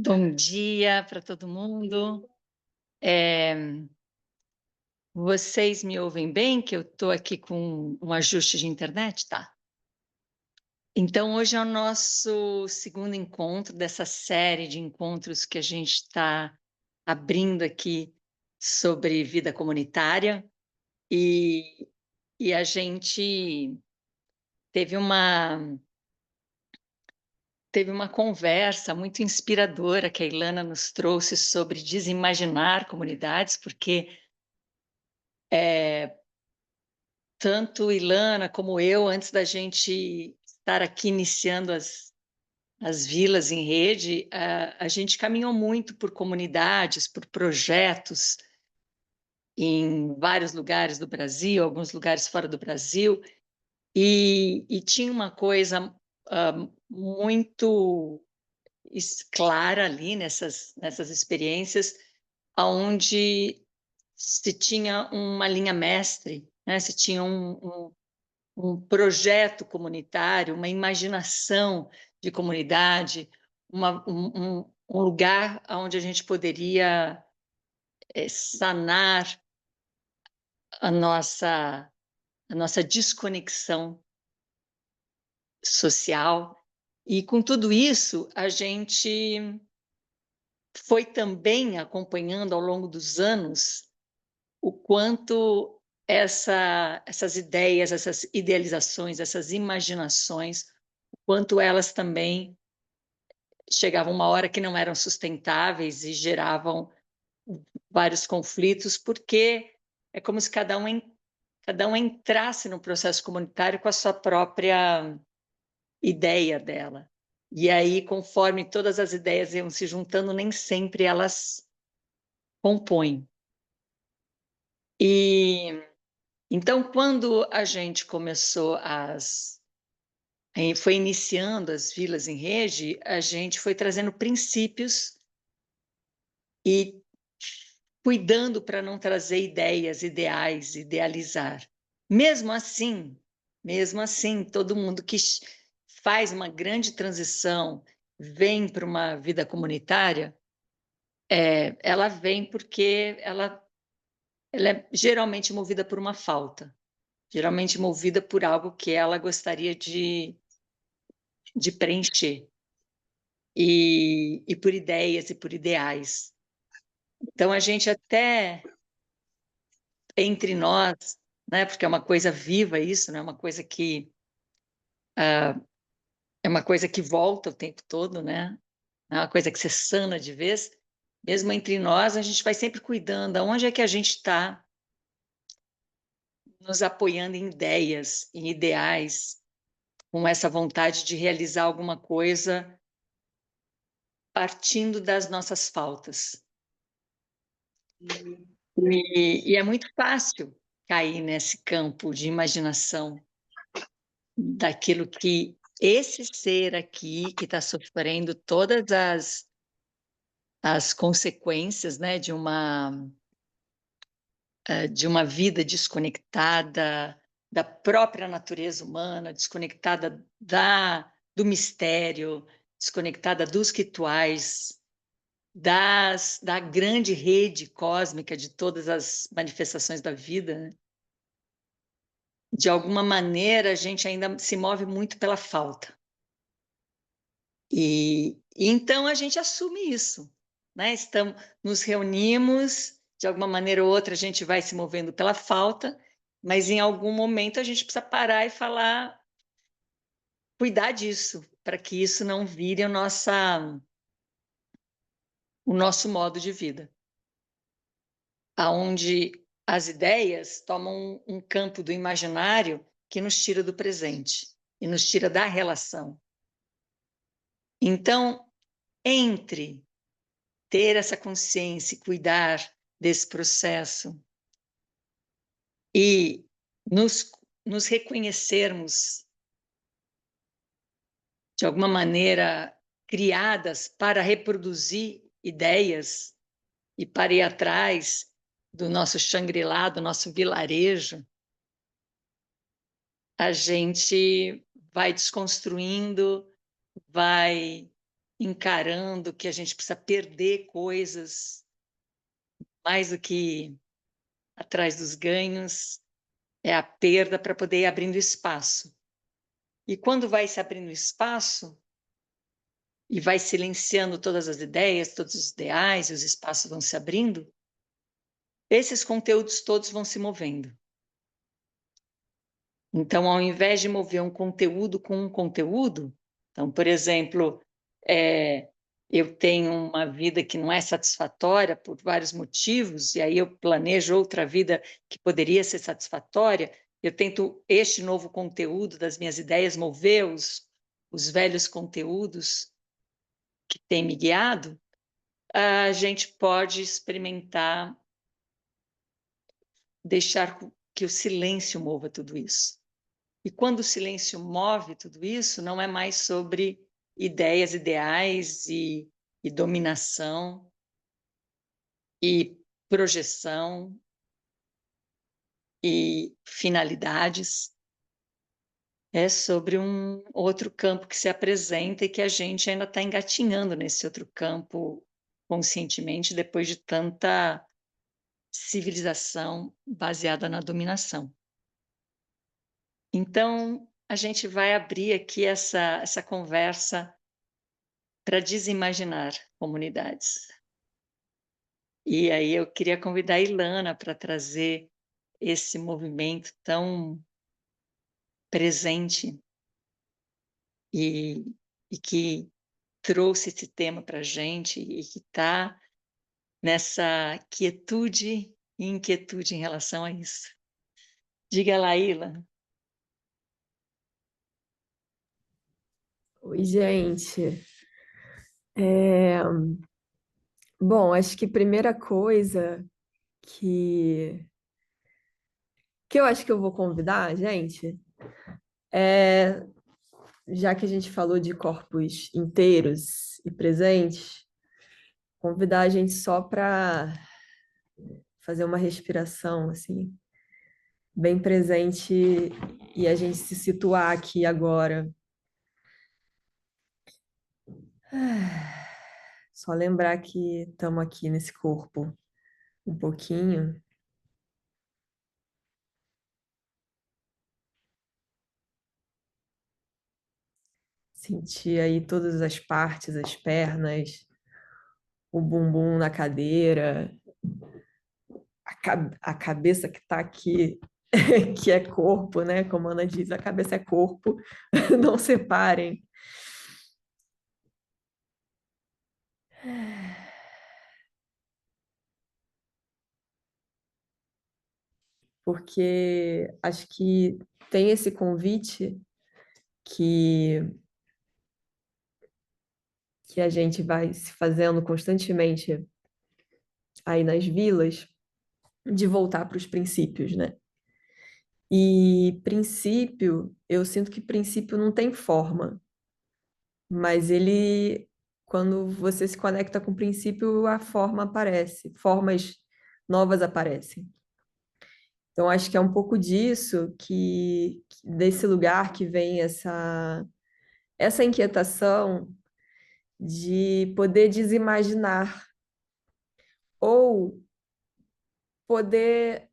Bom dia para todo mundo. Eh, Vocês me ouvem bem? Que eu estou aqui com um ajuste de internet? Tá. Então, hoje é o nosso segundo encontro dessa série de encontros que a gente está abrindo aqui sobre vida comunitária. E, e a gente teve uma, teve uma conversa muito inspiradora que a Ilana nos trouxe sobre desimaginar comunidades, porque tanto Ilana como eu, antes da gente estar aqui iniciando as vilas em rede, a gente caminhou muito por comunidades, por projetos em vários lugares do Brasil, alguns lugares fora do Brasil, e tinha uma coisa muito clara ali nessas experiências, onde se tinha uma linha mestre, né? Se tinha um projeto comunitário, uma imaginação de comunidade, um lugar onde a gente poderia sanar a nossa desconexão social. E com tudo isso, a gente foi também acompanhando ao longo dos anos o quanto essas ideias, essas idealizações, essas imaginações, o quanto elas também chegavam uma hora que não eram sustentáveis e geravam vários conflitos, porque é como se cada um entrasse no processo comunitário com a sua própria ideia dela. E aí, conforme todas as ideias iam se juntando, nem sempre elas compõem. E então, quando a gente foi iniciando as vilas em rede, a gente foi trazendo princípios e cuidando para não trazer ideias, ideais, idealizar. Mesmo assim, todo mundo que faz uma grande transição, vem para uma vida comunitária, ela vem porque ela é geralmente movida por uma falta, geralmente movida por algo que ela gostaria de preencher, e por ideias e por ideais. Então, a gente até entre nós, né, porque é uma coisa viva isso, né, é uma coisa que volta o tempo todo, né, é uma coisa que se sana de vez, mesmo entre nós, a gente vai sempre cuidando aonde é que a gente está nos apoiando em ideias, em ideais, com essa vontade de realizar alguma coisa partindo das nossas faltas. E é muito fácil cair nesse campo de imaginação daquilo que esse ser aqui, que está sofrendo todas as consequências, né, de uma vida desconectada da própria natureza humana, desconectada do mistério, desconectada dos rituais, da grande rede cósmica de todas as manifestações da vida, né? De alguma maneira, a gente ainda se move muito pela falta. E então a gente assume isso, né? Nos reunimos, de alguma maneira ou outra a gente vai se movendo pela falta, mas em algum momento a gente precisa parar e falar, cuidar disso, para que isso não vire o nosso modo de vida, aonde as ideias tomam um campo do imaginário que nos tira do presente e nos tira da relação. Então, entre ter essa consciência e cuidar desse processo e nos reconhecermos de alguma maneira criadas para reproduzir ideias e para ir atrás do nosso Shangri-La, do nosso vilarejo, a gente vai desconstruindo, vai encarando que a gente precisa perder coisas mais do que atrás dos ganhos, é a perda para poder ir abrindo espaço. E quando vai se abrindo espaço e vai silenciando todas as ideias, todos os ideais, e os espaços vão se abrindo, esses conteúdos todos vão se movendo. Então, ao invés de mover um conteúdo com um conteúdo, então, por exemplo, eu tenho uma vida que não é satisfatória por vários motivos, e aí eu planejo outra vida que poderia ser satisfatória, eu tento este novo conteúdo das minhas ideias mover os velhos conteúdos que têm me guiado, a gente pode experimentar deixar que o silêncio mova tudo isso. E quando o silêncio move tudo isso, não é mais sobre ideias, ideais e dominação e projeção e finalidades. É sobre um outro campo que se apresenta e que a gente ainda está engatinhando nesse outro campo conscientemente depois de tanta civilização baseada na dominação. Então, a gente vai abrir aqui essa conversa para desimaginar comunidades. E aí eu queria convidar a Ilana para trazer esse movimento tão presente e que trouxe esse tema para a gente e que está nessa quietude e inquietude em relação a isso. Diga lá, Ilana. Oi, gente. Bom, acho que a primeira coisa que, que eu acho que eu vou convidar, gente, é, já que a gente falou de corpos inteiros e presentes, convidar a gente só para fazer uma respiração, assim, bem presente e a gente se situar aqui agora. Só lembrar que estamos aqui nesse corpo um pouquinho. Sentir aí todas as partes, as pernas, o bumbum na cadeira, a cabeça que está aqui, que é corpo, né? Como a Ana diz, a cabeça é corpo, não separem. Porque acho que tem esse convite que, que a gente vai se fazendo constantemente aí nas vilas, de voltar para os princípios, né? E princípio, eu sinto que princípio não tem forma, mas ele, quando você se conecta com o princípio, a forma aparece, formas novas aparecem. Então, acho que é um pouco disso desse lugar que vem essa inquietação de poder desimaginar ou poder,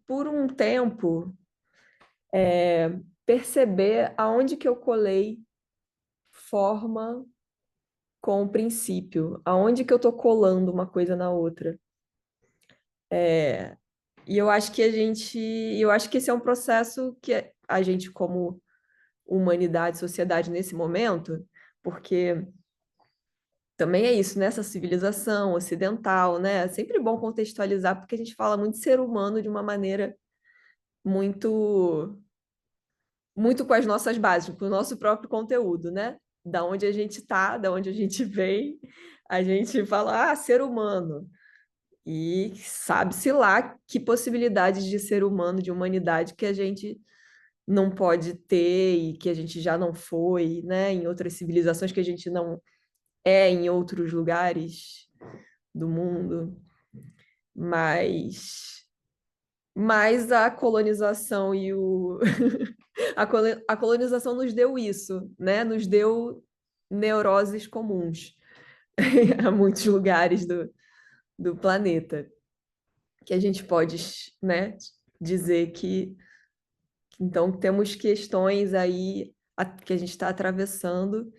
por um tempo, perceber aonde que eu colei forma com o princípio, aonde que eu estou colando uma coisa na outra. E eu acho que esse é um processo que a gente, como humanidade, sociedade nesse momento, porque também é isso, nessa civilização ocidental, né? É sempre bom contextualizar, porque a gente fala muito de ser humano de uma maneira muito, muito com as nossas bases, com o nosso próprio conteúdo, né? Da onde a gente está, da onde a gente vem, a gente fala, ser humano. E sabe-se lá que possibilidades de ser humano, de humanidade que a gente não pode ter e que a gente já não foi, né? Em outras civilizações que a gente não é em outros lugares do mundo. Mas a colonização a colonização nos deu isso, né? Nos deu neuroses comuns a muitos lugares do planeta, que a gente pode, né, dizer que então temos questões aí que a gente está atravessando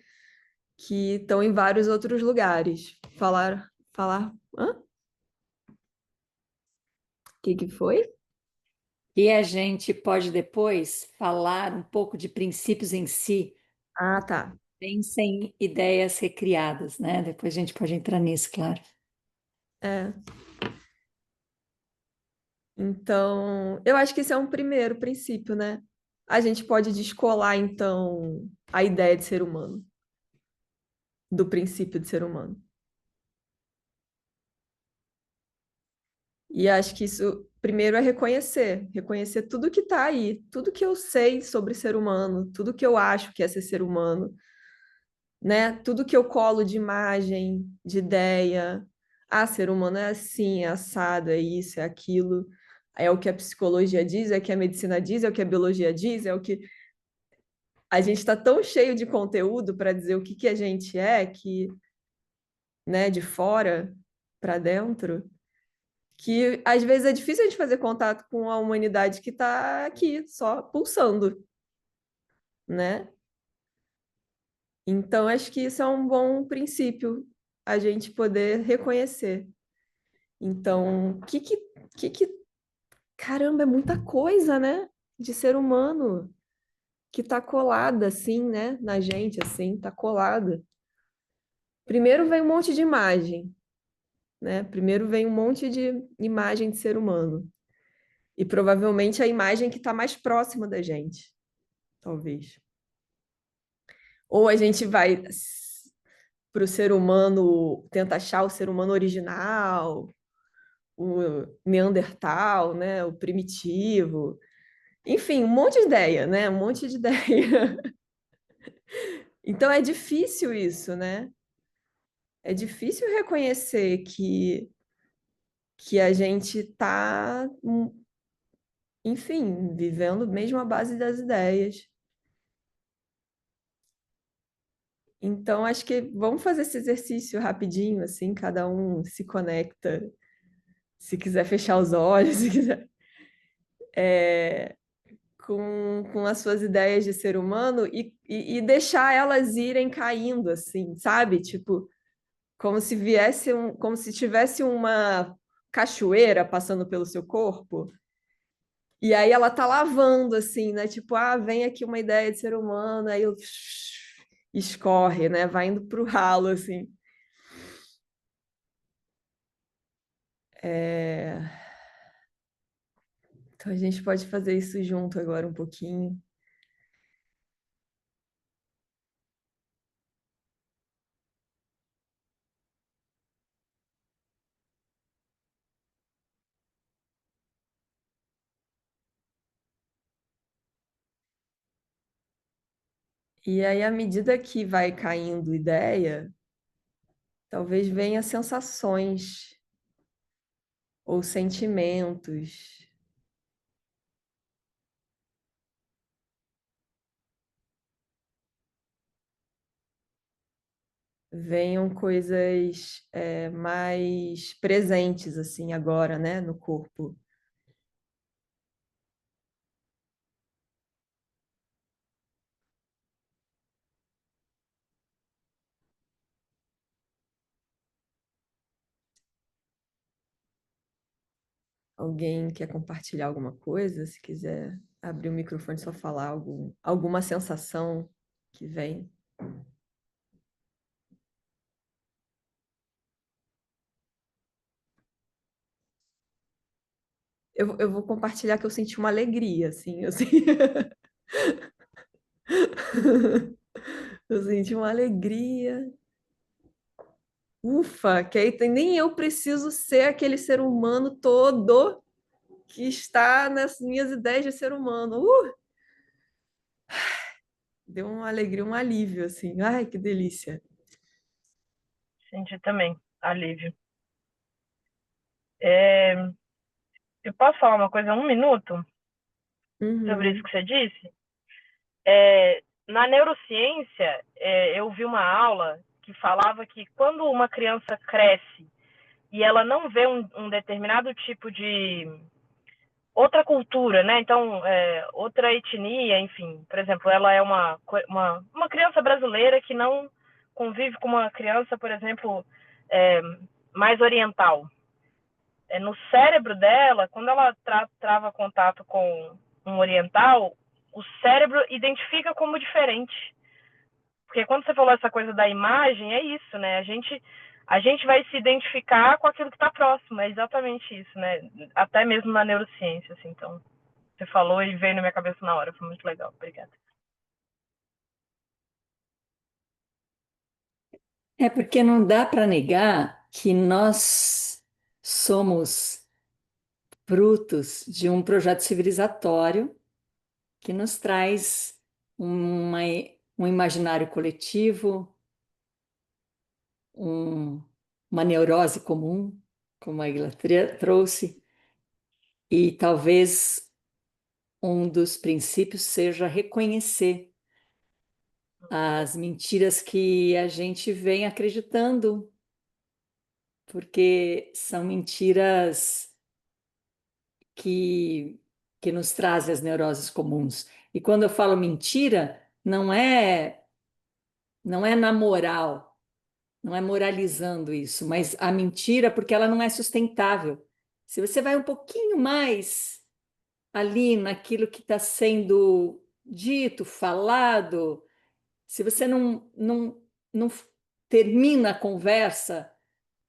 que estão em vários outros lugares. Falar, hã? O que foi? E a gente pode depois falar um pouco de princípios em si, Ah, tá. bem sem ideias recriadas, né? Depois a gente pode entrar nisso, claro. É. Então, eu acho que esse é um primeiro princípio, né? A gente pode descolar, então, a ideia de ser humano, do princípio de ser humano. E acho que isso, primeiro, é reconhecer tudo que está aí, tudo que eu sei sobre ser humano, tudo que eu acho que é ser humano, né? Tudo que eu colo de imagem, de ideia. Ah, ser humano é assim, é assado, é isso, é aquilo. É o que a psicologia diz, é o que a medicina diz, é o que a biologia diz, é o que a gente está tão cheio de conteúdo para dizer o que que a gente é, que, né, de fora para dentro, que às vezes é difícil a gente fazer contato com a humanidade que está aqui, só pulsando, né? Então, acho que isso é um bom princípio, a gente poder reconhecer. Então, que... Caramba, é muita coisa, né? De ser humano que tá colada, assim, né? Na gente, assim, tá colada. Primeiro vem um monte de imagem, né? Primeiro vem um monte de imagem de ser humano. E provavelmente a imagem que tá mais próxima da gente, talvez. Ou a gente vai para o ser humano, tenta achar o ser humano original, o Neandertal, né? O primitivo. Enfim, um monte de ideia, né? Um monte de ideia. Então é difícil isso, né? É difícil reconhecer que a gente está, enfim, vivendo mesmo à base das ideias. Então, acho que vamos fazer esse exercício rapidinho, assim, cada um se conecta, se quiser fechar os olhos, se quiser, com as suas ideias de ser humano e deixar elas irem caindo, assim, sabe? Tipo, como se tivesse uma cachoeira passando pelo seu corpo. E aí ela tá lavando, assim, né? Tipo, ah, vem aqui uma ideia de ser humano, aí escorre, né? Vai indo pro ralo, assim. É... Então a gente pode fazer isso junto agora um pouquinho. E aí, à medida que vai caindo ideia, talvez venha sensações ou sentimentos. Venham coisas mais presentes, assim, agora, né, no corpo. Alguém quer compartilhar alguma coisa? Se quiser abrir o microfone, só falar alguma sensação que vem. Eu vou compartilhar que eu senti uma alegria, assim, eu senti uma alegria. Ufa, que aí nem eu preciso ser aquele ser humano todo que está nas minhas ideias de ser humano. Deu uma alegria, um alívio, assim. Ai, que delícia. Senti também alívio. Eu posso falar uma coisa, um minuto, sobre isso Uhum. que você disse? Na neurociência, eu vi uma aula que falava que quando uma criança cresce e ela não vê um determinado tipo de outra cultura, né? Então, outra etnia, enfim. Por exemplo, ela é uma criança brasileira que não convive com uma criança, por exemplo, mais oriental. No cérebro dela, quando ela trava contato com um oriental, o cérebro identifica como diferente. Porque quando você falou essa coisa da imagem, é isso, né? A gente vai se identificar com aquilo que está próximo, é exatamente isso, né? Até mesmo na neurociência, assim. Então, você falou e veio na minha cabeça na hora, foi muito legal. Obrigada. É porque não dá para negar que nós somos frutos de um projeto civilizatório que nos traz uma, um imaginário coletivo, um, uma neurose comum, como a Igla trouxe, e talvez um dos princípios seja reconhecer as mentiras que a gente vem acreditando, porque são mentiras que, que nos trazem as neuroses comuns. E quando eu falo mentira, não é na moral, não é moralizando isso, mas a mentira porque ela não é sustentável. Se você vai um pouquinho mais ali naquilo que está sendo dito, falado, se você não termina a conversa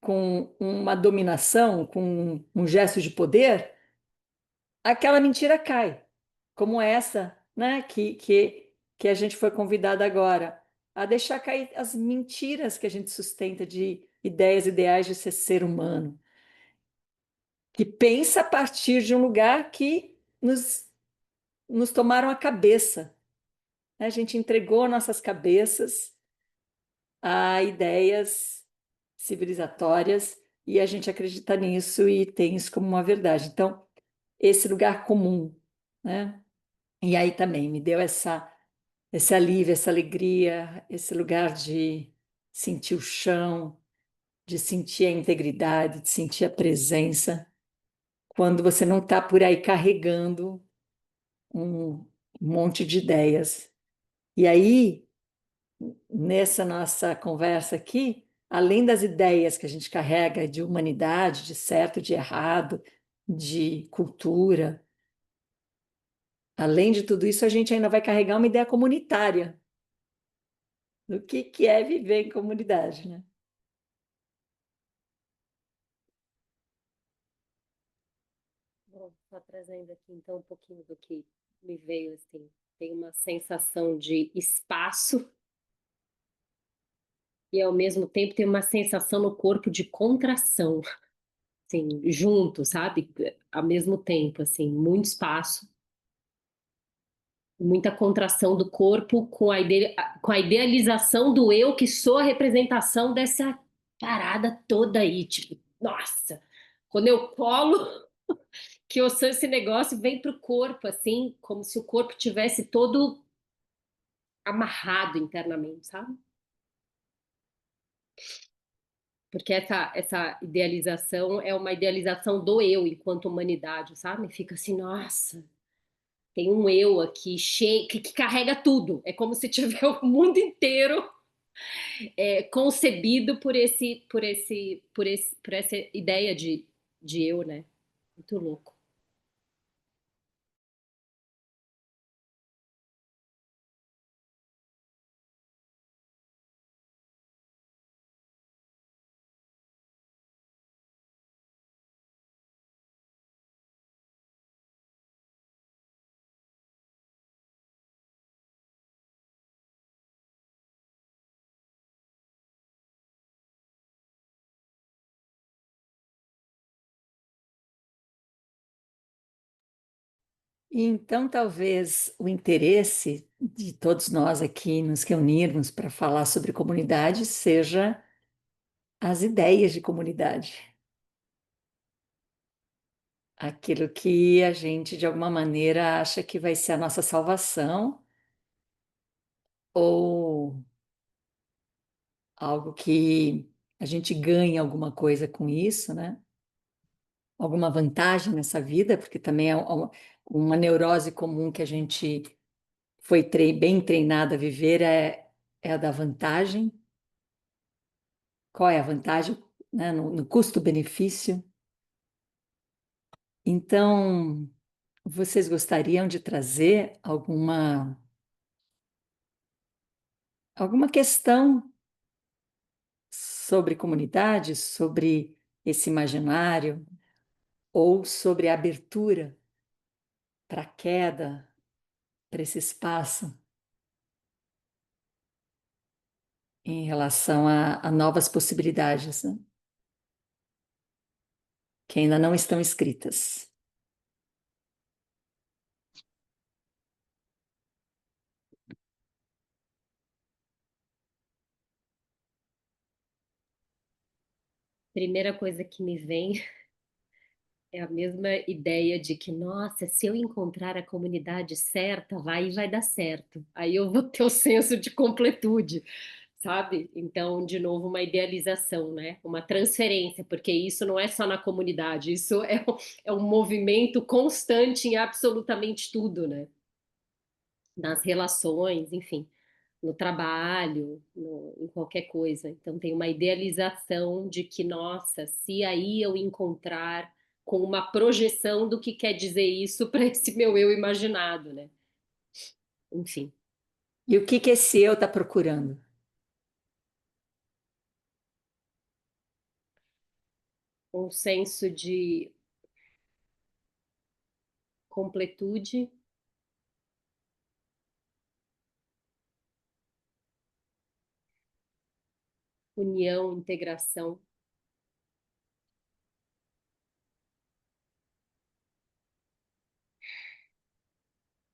com uma dominação, com um gesto de poder, aquela mentira cai, como essa, né, que a gente foi convidada agora a deixar cair as mentiras que a gente sustenta de ideias ideais de ser humano, que pensa a partir de um lugar que nos tomaram a cabeça, né? A gente entregou nossas cabeças a ideias civilizatórias e a gente acredita nisso e tem isso como uma verdade. Então, esse lugar comum, né? E aí também me deu esse alívio, essa alegria, esse lugar de sentir o chão, de sentir a integridade, de sentir a presença, quando você não está por aí carregando um monte de ideias. E aí, nessa nossa conversa aqui, além das ideias que a gente carrega de humanidade, de certo, de errado, de cultura, além de tudo isso, a gente ainda vai carregar uma ideia comunitária do que é viver em comunidade, né? Bom, só trazendo aqui então um pouquinho do que me veio assim, tem uma sensação de espaço e ao mesmo tempo tem uma sensação no corpo de contração, assim, junto, sabe? Ao mesmo tempo, assim, muito espaço, muita contração do corpo com a idealização do eu que sou a representação dessa parada toda aí, tipo, nossa, quando eu colo que eu sou esse negócio vem pro corpo, assim, como se o corpo tivesse todo amarrado internamente, sabe? Porque essa idealização é uma idealização do eu enquanto humanidade, sabe? Fica assim, nossa, tem um eu aqui cheio que carrega tudo. É como se tiver o mundo inteiro concebido por essa ideia de eu, né? Muito louco. E então, talvez o interesse de todos nós aqui nos reunirmos para falar sobre comunidade seja as ideias de comunidade. Aquilo que a gente, de alguma maneira, acha que vai ser a nossa salvação, ou algo que a gente ganha alguma coisa com isso, né? Alguma vantagem nessa vida, porque também é uma neurose comum que a gente foi bem treinado a viver, é a da vantagem. Qual é a vantagem, né? No custo-benefício. Então, vocês gostariam de trazer alguma questão sobre comunidade, sobre esse imaginário, ou sobre a abertura para a queda, para esse espaço, em relação a novas possibilidades, né? Que ainda não estão escritas. Primeira coisa que me vem é a mesma ideia de que, nossa, se eu encontrar a comunidade certa, vai dar certo. Aí eu vou ter o senso de completude, sabe? Então, de novo, uma idealização, né? Uma transferência, porque isso não é só na comunidade, isso é um movimento constante em absolutamente tudo, né? Nas relações, enfim, no trabalho, em qualquer coisa. Então, tem uma idealização de que, nossa, se aí eu encontrar com uma projeção do que quer dizer isso para esse meu eu imaginado, né? Enfim. E o que esse eu está procurando? Um senso de completude, união, integração,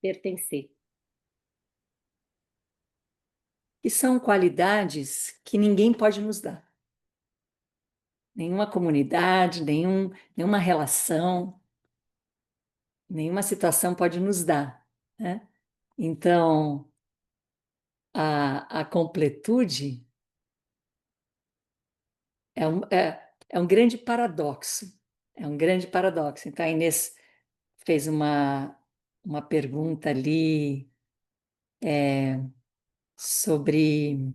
pertencer. E são qualidades que ninguém pode nos dar. Nenhuma comunidade, nenhuma relação, nenhuma situação pode nos dar, né? Então, a completude é um grande paradoxo. É um grande paradoxo. Então, a Inês fez uma pergunta ali sobre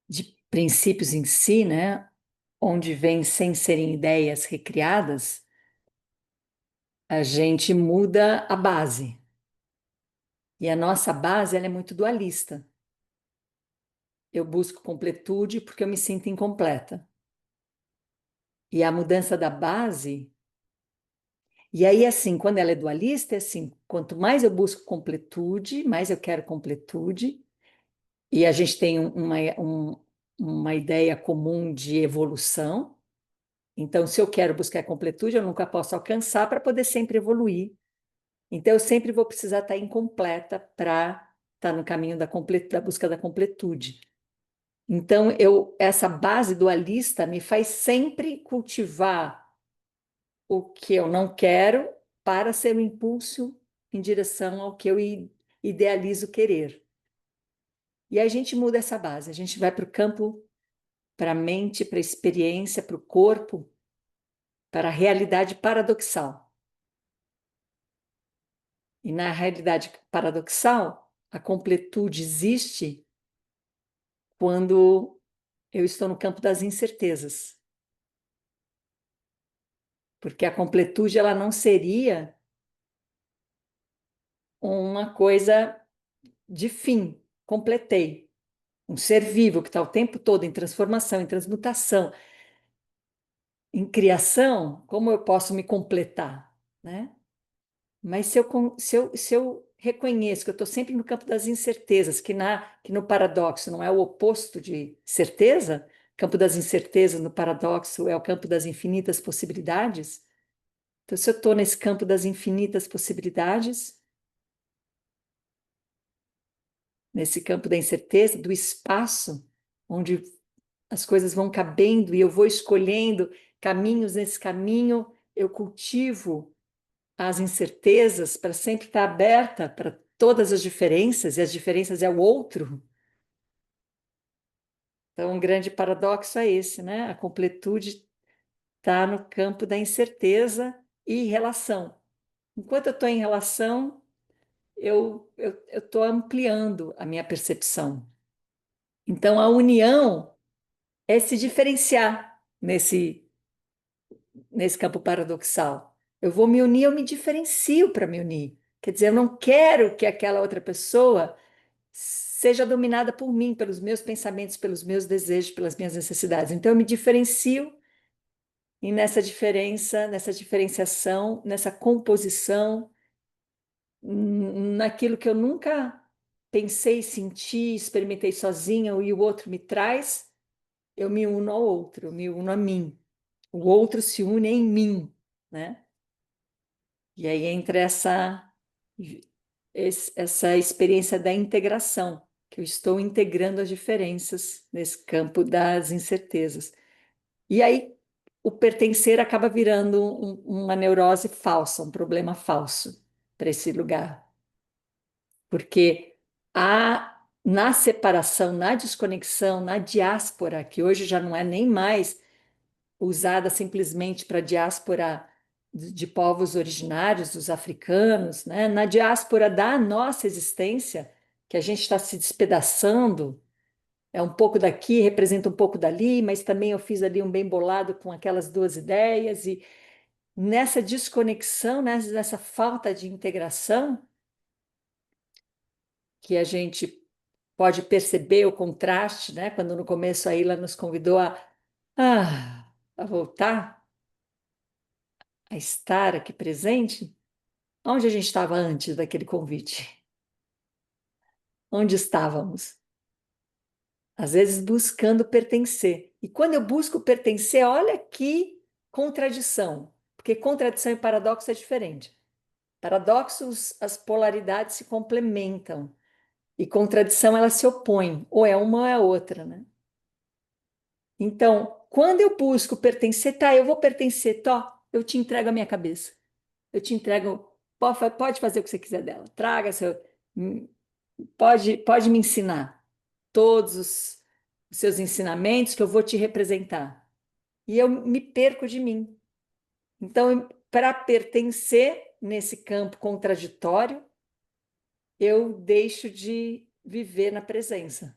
de princípios em si, né? Onde vem sem serem ideias recriadas, a gente muda a base. E a nossa base ela é muito dualista. Eu busco completude porque eu me sinto incompleta. E a mudança da base. E aí, assim, quando ela é dualista, é assim: quanto mais eu busco completude, mais eu quero completude. E a gente tem uma ideia comum de evolução. Então, se eu quero buscar completude, eu nunca posso alcançar para poder sempre evoluir. Então, eu sempre vou precisar estar incompleta para estar no caminho da busca da completude. Então, essa base dualista me faz sempre cultivar o que eu não quero para ser um impulso em direção ao que eu idealizo querer. E aí a gente muda essa base, a gente vai para o campo, para a mente, para a experiência, para o corpo, para a realidade paradoxal. E na realidade paradoxal, a completude existe quando eu estou no campo das incertezas. Porque a completude ela não seria uma coisa de fim, completei. Um ser vivo que está o tempo todo em transformação, em transmutação, em criação, como eu posso me completar, né? Mas se eu reconheço que eu estou sempre no campo das incertezas, que no paradoxo não é o oposto de certeza, campo das incertezas no paradoxo é o campo das infinitas possibilidades. Então, se eu estou nesse campo das infinitas possibilidades, nesse campo da incerteza, do espaço, onde as coisas vão cabendo e eu vou escolhendo caminhos nesse caminho, eu cultivo as incertezas para sempre estar aberta para todas as diferenças, e as diferenças é o outro. Então, um grande paradoxo é esse, né? A completude está no campo da incerteza e relação. Enquanto eu estou em relação, eu estou ampliando a minha percepção. Então, a união é se diferenciar nesse campo paradoxal. Eu vou me unir, eu me diferencio para me unir. Quer dizer, eu não quero que aquela outra pessoa seja dominada por mim, pelos meus pensamentos, pelos meus desejos, pelas minhas necessidades. Então, eu me diferencio e nessa diferença, nessa diferenciação, nessa composição, naquilo que eu nunca pensei, senti, experimentei sozinha e o outro me traz, eu me uno ao outro, eu me uno a mim. O outro se une em mim, né? E aí entra essa experiência da integração, que eu estou integrando as diferenças nesse campo das incertezas. E aí o pertencer acaba virando uma neurose falsa, um problema falso para esse lugar. Porque na separação, na desconexão, na diáspora, que hoje já não é nem mais usada simplesmente para a diáspora de povos originários, dos africanos, né? Na diáspora da nossa existência, que a gente está se despedaçando, é um pouco daqui, representa um pouco dali, mas também eu fiz ali um bem bolado com aquelas duas ideias, e nessa desconexão, nessa falta de integração, que a gente pode perceber o contraste, né? Quando no começo a Ila nos convidou a voltar, a estar aqui presente, onde a gente estava antes daquele convite? Onde estávamos? Às vezes buscando pertencer. E quando eu busco pertencer, olha que contradição, porque contradição e paradoxo é diferente. Paradoxos, as polaridades se complementam, e contradição, ela se opõe, ou é uma ou é a outra, né? Então, quando eu busco pertencer, tá, eu vou pertencer, eu te entrego a minha cabeça. Eu te entrego, pode fazer o que você quiser dela. Traga pode me ensinar todos os seus ensinamentos que eu vou te representar. E eu me perco de mim. Então, para pertencer nesse campo contraditório, eu deixo de viver na presença.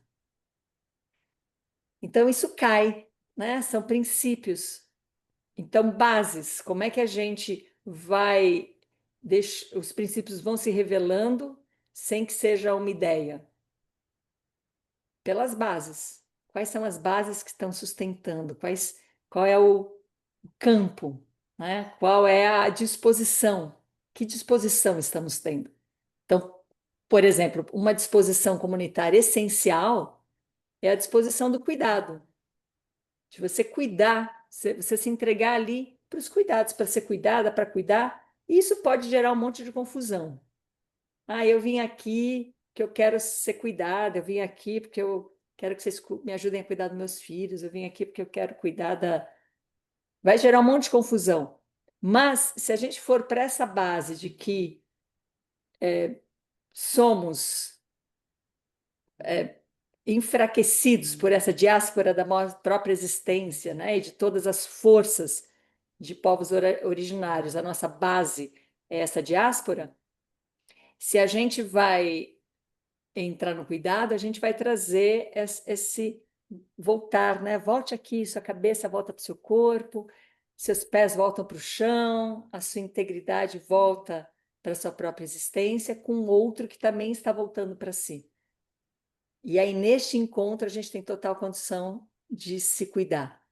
Então, isso cai, né? São princípios. Então, bases, como é que a gente vai os princípios vão se revelando sem que seja uma ideia? Pelas bases. Quais são as bases que estão sustentando? Qual é o campo, né? Qual é a disposição? Que disposição estamos tendo? Então, por exemplo, uma disposição comunitária essencial é a disposição do cuidado, de você cuidar, você se entregar ali para os cuidados, para ser cuidada, para cuidar. E isso pode gerar um monte de confusão. Eu vim aqui porque eu quero ser cuidada, eu vim aqui porque eu quero que vocês me ajudem a cuidar dos meus filhos, eu vim aqui porque eu quero cuidar da. Vai gerar um monte de confusão. Mas, se a gente for para essa base de que somos enfraquecidos por essa diáspora da própria existência, né, e de todas as forças de povos originários, a nossa base é essa diáspora, se a gente vai entrar no cuidado, a gente vai trazer esse voltar, né? Volte aqui, sua cabeça volta para o seu corpo, seus pés voltam para o chão, a sua integridade volta para a sua própria existência, com o outro que também está voltando para si. E aí, neste encontro, a gente tem total condição de se cuidar.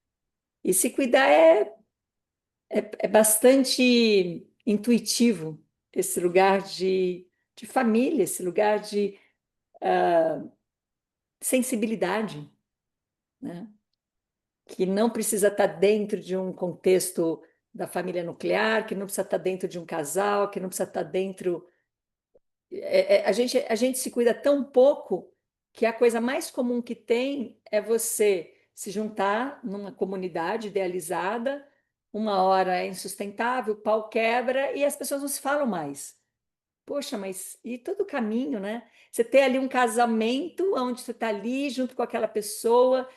E se cuidar é bastante intuitivo, esse lugar de família, esse lugar de sensibilidade, né? Que não precisa estar dentro de um contexto da família nuclear, que não precisa estar dentro de um casal, que não precisa estar dentro. A gente se cuida tão pouco que a coisa mais comum que tem é você se juntar numa comunidade idealizada, uma hora é insustentável, o pau quebra e as pessoas não se falam mais. Poxa, mas e todo o caminho, né? Você tem ali um casamento onde você está ali junto com aquela pessoa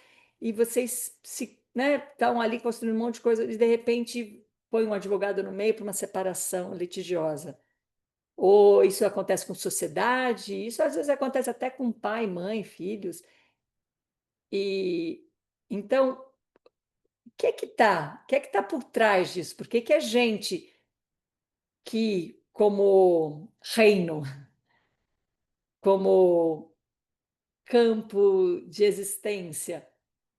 e vocês estão ali construindo um monte de coisa e de repente põe um advogado no meio para uma separação litigiosa. Ou isso acontece com sociedade, isso às vezes acontece até com pai, mãe, filhos. E então, o que é que tá por trás disso? Por que a gente que, como reino, como campo de existência,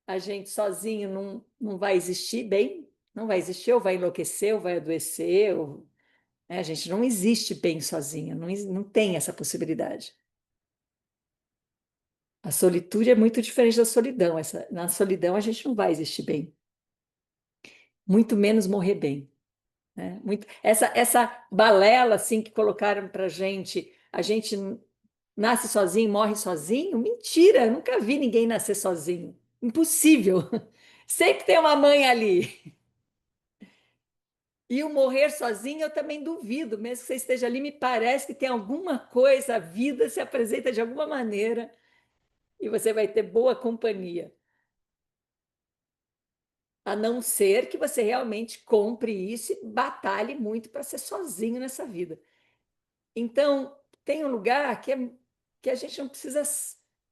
a gente sozinho não vai existir bem? Não vai existir, ou vai enlouquecer, ou vai adoecer, a gente não existe bem sozinho, não tem essa possibilidade. A solitude é muito diferente da solidão. Na solidão a gente não vai existir bem, muito menos morrer bem, né? Essa balela assim que colocaram para a gente nasce sozinho, morre sozinho. Mentira, eu nunca vi ninguém nascer sozinho. Impossível. Sempre tem uma mãe ali. E o morrer sozinho eu também duvido, mesmo que você esteja ali, me parece que tem alguma coisa, a vida se apresenta de alguma maneira e você vai ter boa companhia. A não ser que você realmente compre isso e batalhe muito para ser sozinho nessa vida. Então, tem um lugar que a gente não precisa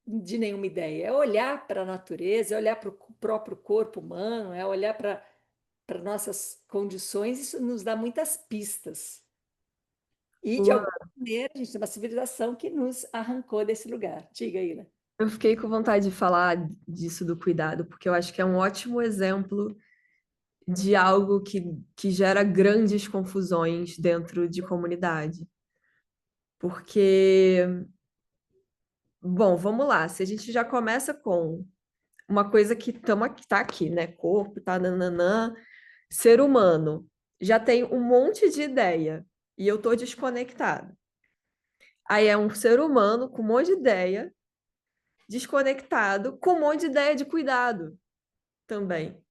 de nenhuma ideia, é olhar para a natureza, é olhar para o próprio corpo humano, é olhar para nossas condições, isso nos dá muitas pistas. E, de alguma maneira, a gente tem uma civilização que nos arrancou desse lugar. Diga, Ila. Eu fiquei com vontade de falar disso do cuidado, porque eu acho que é um ótimo exemplo de algo que gera grandes confusões dentro de comunidade. Porque, bom, vamos lá, se a gente já começa com uma coisa que tá aqui, né? Corpo, tá, nananã, ser humano, já tem um monte de ideia e eu tô desconectada. Aí é um ser humano com um monte de ideia, desconectado, com um monte de ideia de cuidado também.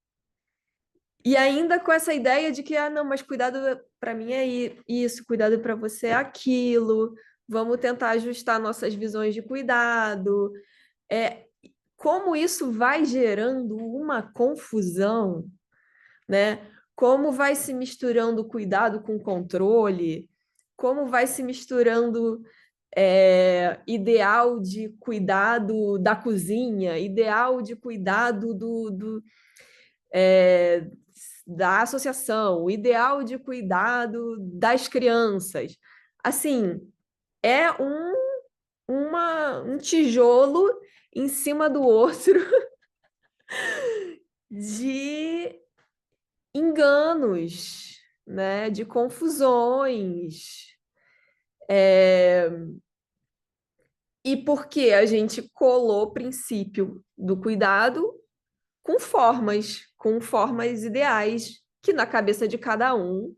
E ainda com essa ideia de que, não, mas cuidado para mim é isso, cuidado para você é aquilo, vamos tentar ajustar nossas visões de cuidado. Como isso vai gerando uma confusão, né? Como vai se misturando cuidado com controle, como vai se misturando ideal de cuidado da cozinha, ideal de cuidado da associação, o ideal de cuidado das crianças. Assim, é um tijolo em cima do outro de enganos, né? De confusões. E porque a gente colou o princípio do cuidado com formas ideais, que na cabeça de cada um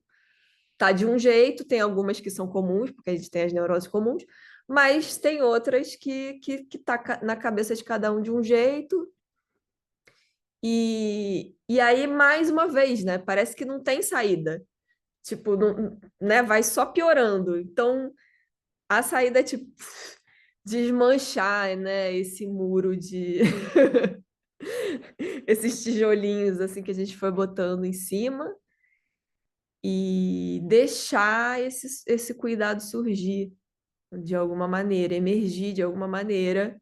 tá de um jeito, tem algumas que são comuns, porque a gente tem as neuroses comuns, mas tem outras que tá na cabeça de cada um de um jeito. E aí, mais uma vez, né? Parece que não tem saída. Tipo, não, né? Vai só piorando. Então, a saída é, tipo, desmanchar, né? Esse muro de... esses tijolinhos, assim, que a gente foi botando em cima e deixar esse cuidado surgir de alguma maneira, emergir de alguma maneira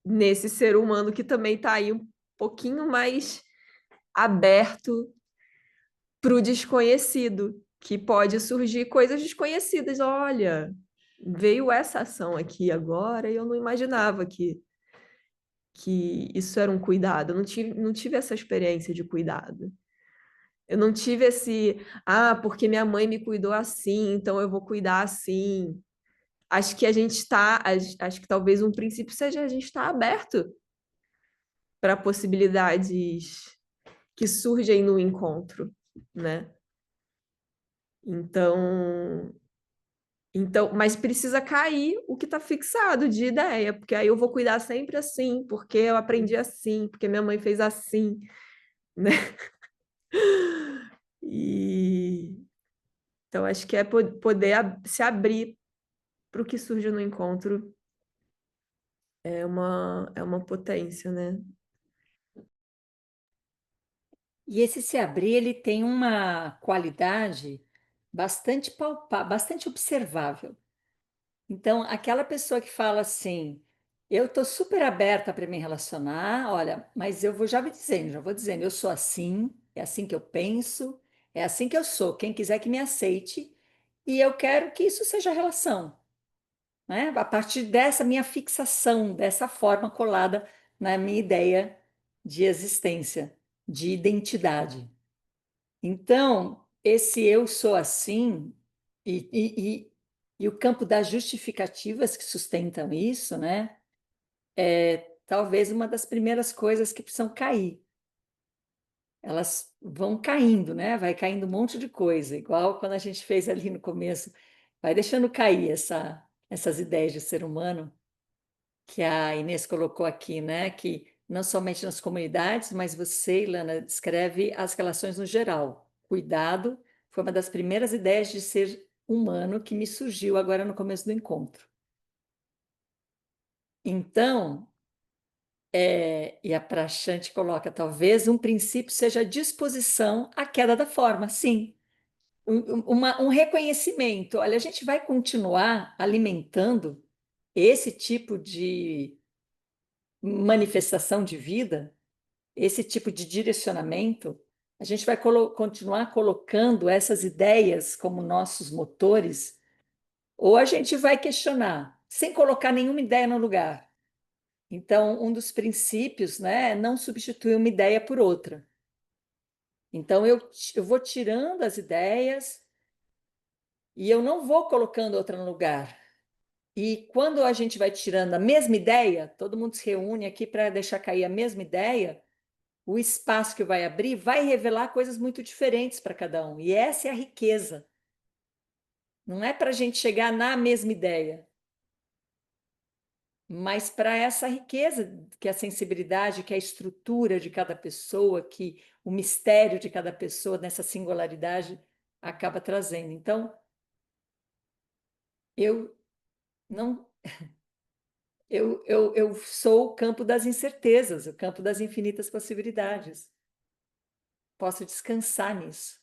nesse ser humano que também está aí um pouquinho mais aberto para o desconhecido, que pode surgir coisas desconhecidas. Olha, veio essa ação aqui agora e eu não imaginava que isso era um cuidado. Eu não tive essa experiência de cuidado. Eu não tive porque minha mãe me cuidou assim, então eu vou cuidar assim. Acho que acho que talvez um princípio seja a gente estar aberto para possibilidades que surgem no encontro, né? Então, mas precisa cair o que está fixado de ideia, porque aí eu vou cuidar sempre assim, porque eu aprendi assim, porque minha mãe fez assim, né? E então acho que é poder se abrir para o que surge no encontro é uma potência, né? E esse se abrir, ele tem uma qualidade bastante palpável, bastante observável. Então, aquela pessoa que fala assim, eu estou super aberta para me relacionar, olha, mas eu vou já vou dizendo, eu sou assim, é assim que eu penso, é assim que eu sou, quem quiser que me aceite, e eu quero que isso seja relação, né? A partir dessa minha fixação, dessa forma colada na minha ideia de existência, de identidade. Então, esse eu sou assim, e, e, e, e o campo das justificativas que sustentam isso, né? É talvez uma das primeiras coisas que precisam cair. Elas vão caindo, né? Vai caindo um monte de coisa, igual quando a gente fez ali no começo, vai deixando cair essas ideias de ser humano que a Inês colocou aqui, né? Que não somente nas comunidades, mas você, Ilana, descreve as relações no geral. Cuidado foi uma das primeiras ideias de ser humano que me surgiu agora no começo do encontro. Então, e a Prashant coloca, talvez um princípio seja a disposição à queda da forma, sim. Um reconhecimento. Olha, a gente vai continuar alimentando esse tipo de manifestação de vida, esse tipo de direcionamento, a gente vai continuar colocando essas ideias como nossos motores, ou a gente vai questionar, sem colocar nenhuma ideia no lugar. Então, um dos princípios, né, é não substituir uma ideia por outra. Então, eu vou tirando as ideias e eu não vou colocando outra no lugar. E quando a gente vai tirando a mesma ideia, todo mundo se reúne aqui para deixar cair a mesma ideia, o espaço que vai abrir vai revelar coisas muito diferentes para cada um. E essa é a riqueza. Não é para a gente chegar na mesma ideia, mas para essa riqueza que é a sensibilidade, que é a estrutura de cada pessoa, que o mistério de cada pessoa nessa singularidade acaba trazendo. Então, eu não. Eu sou o campo das incertezas, o campo das infinitas possibilidades. Posso descansar nisso,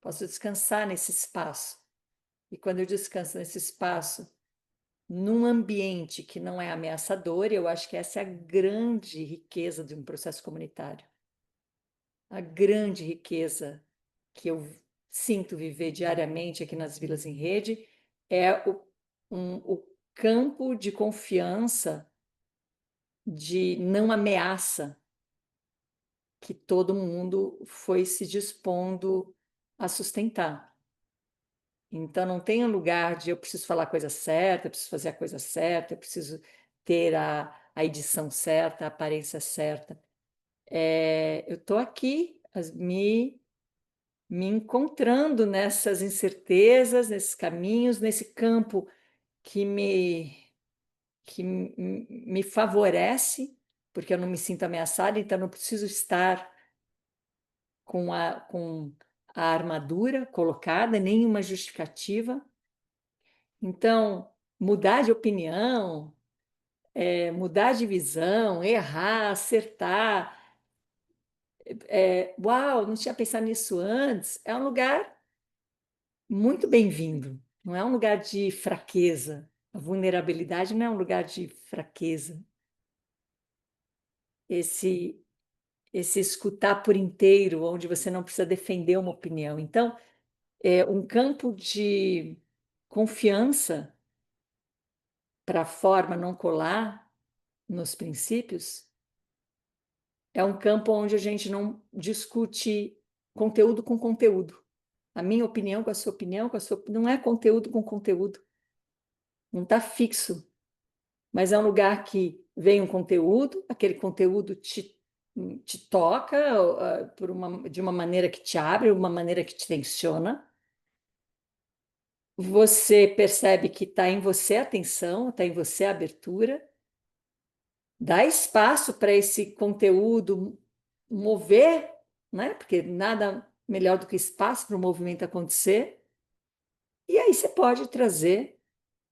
posso descansar nesse espaço. E quando eu descanso nesse espaço, num ambiente que não é ameaçador, eu acho que essa é a grande riqueza de um processo comunitário. A grande riqueza que eu sinto viver diariamente aqui nas Vilas em Rede é o campo de confiança, de não ameaça que todo mundo foi se dispondo a sustentar. Então, não tem um lugar de eu preciso falar a coisa certa, eu preciso fazer a coisa certa, eu preciso ter a edição certa, a aparência certa. Eu estou aqui me encontrando nessas incertezas, nesses caminhos, nesse campo que me favorece, porque eu não me sinto ameaçada, então não preciso estar com a armadura colocada, nenhuma justificativa. Então, mudar de opinião, mudar de visão, errar, acertar, uau, não tinha pensado nisso antes, é um lugar muito bem-vindo, não é um lugar de fraqueza. A vulnerabilidade não é um lugar de fraqueza. Esse escutar por inteiro, onde você não precisa defender uma opinião. Então, é um campo de confiança para a forma não colar nos princípios, é um campo onde a gente não discute conteúdo com conteúdo. A minha opinião com a sua opinião, não é conteúdo com conteúdo. Não está fixo, mas é um lugar que vem um conteúdo, aquele conteúdo te toca de uma maneira que te abre, uma maneira que te tensiona. Você percebe que está em você a atenção, está em você a abertura. Dá espaço para esse conteúdo mover, né? Porque nada melhor do que espaço para o movimento acontecer. E aí você pode trazer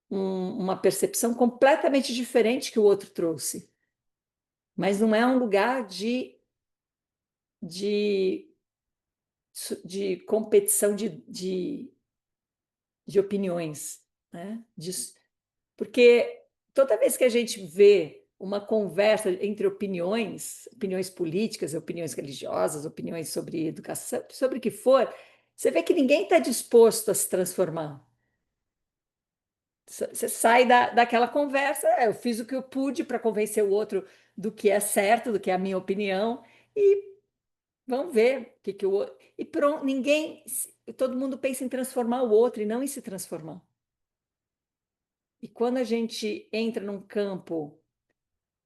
uma percepção completamente diferente que o outro trouxe. Mas não é um lugar de de competição de opiniões, né? Porque toda vez que a gente vê uma conversa entre opiniões políticas, opiniões religiosas, opiniões sobre educação, sobre o que for, você vê que ninguém está disposto a se transformar. Você sai daquela conversa, eu fiz o que eu pude para convencer o outro do que é certo, do que é a minha opinião, e vamos ver o que o outro. E pronto, todo mundo pensa em transformar o outro e não em se transformar. E quando a gente entra num campo